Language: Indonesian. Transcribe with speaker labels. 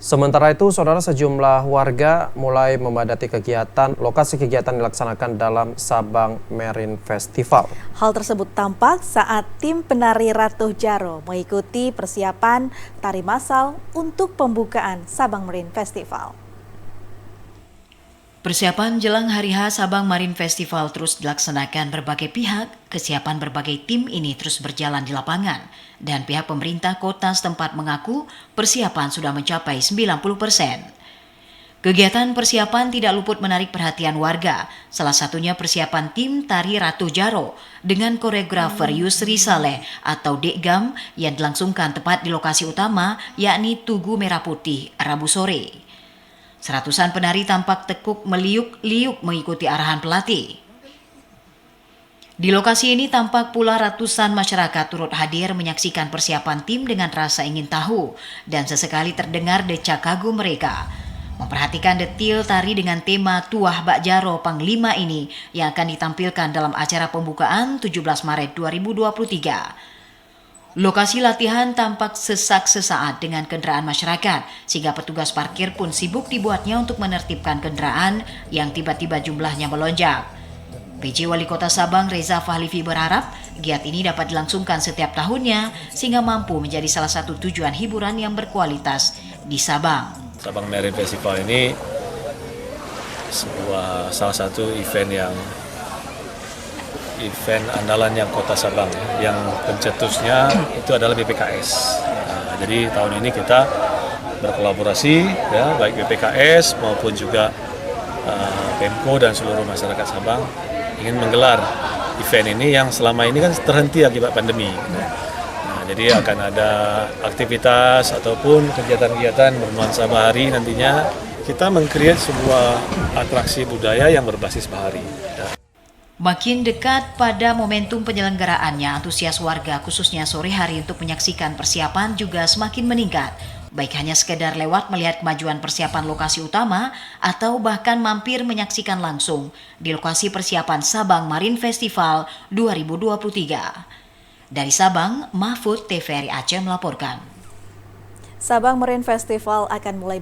Speaker 1: Sementara itu, saudara, sejumlah warga mulai memadati lokasi kegiatan dilaksanakan dalam Sabang Marine Festival.
Speaker 2: Hal tersebut tampak saat tim penari Ratu Jaro mengikuti persiapan tari massal untuk pembukaan Sabang Marine Festival.
Speaker 3: Persiapan jelang Hari H Sabang Marine Festival terus dilaksanakan berbagai pihak. Kesiapan berbagai tim ini terus berjalan di lapangan. Dan pihak pemerintah kota setempat mengaku persiapan sudah mencapai 90%. Kegiatan persiapan tidak luput menarik perhatian warga. Salah satunya persiapan tim tari Ratu Jaro dengan koreografer Yusri Saleh atau Dek Gam yang dilangsungkan tepat di lokasi utama yakni Tugu Merah Putih Rabu sore. Seratusan penari tampak tekuk meliuk-liuk mengikuti arahan pelatih. Di lokasi ini tampak pula ratusan masyarakat turut hadir menyaksikan persiapan tim dengan rasa ingin tahu dan sesekali terdengar decak kagum mereka. Memperhatikan detil tari dengan tema Tuah Bak Jaro Panglima ini yang akan ditampilkan dalam acara pembukaan 17 Maret 2023. Lokasi latihan tampak sesak sesaat dengan kendaraan masyarakat, sehingga petugas parkir pun sibuk dibuatnya untuk menertibkan kendaraan yang tiba-tiba jumlahnya melonjak. PJ Wali Kota Sabang Reza Fahlivi berharap giat ini dapat dilangsungkan setiap tahunnya sehingga mampu menjadi salah satu tujuan hiburan yang berkualitas di Sabang.
Speaker 4: Sabang Marine Festival ini salah satu event andalan yang Kota Sabang yang pencetusnya itu adalah BPKS. Jadi tahun ini kita berkolaborasi baik BPKS maupun juga Pemko dan seluruh masyarakat Sabang ingin menggelar event ini yang selama ini kan terhenti akibat pandemi. Jadi akan ada aktivitas ataupun kegiatan-kegiatan bernuansa bahari nantinya kita meng-create sebuah atraksi budaya yang berbasis bahari.
Speaker 3: Makin dekat pada momentum penyelenggaraannya, antusias warga khususnya sore hari untuk menyaksikan persiapan juga semakin meningkat. Baik hanya sekedar lewat melihat kemajuan persiapan lokasi utama atau bahkan mampir menyaksikan langsung di lokasi persiapan Sabang Marine Festival 2023. Dari Sabang, Mahfud TVRI Aceh melaporkan.
Speaker 2: Sabang Marine Festival akan mulai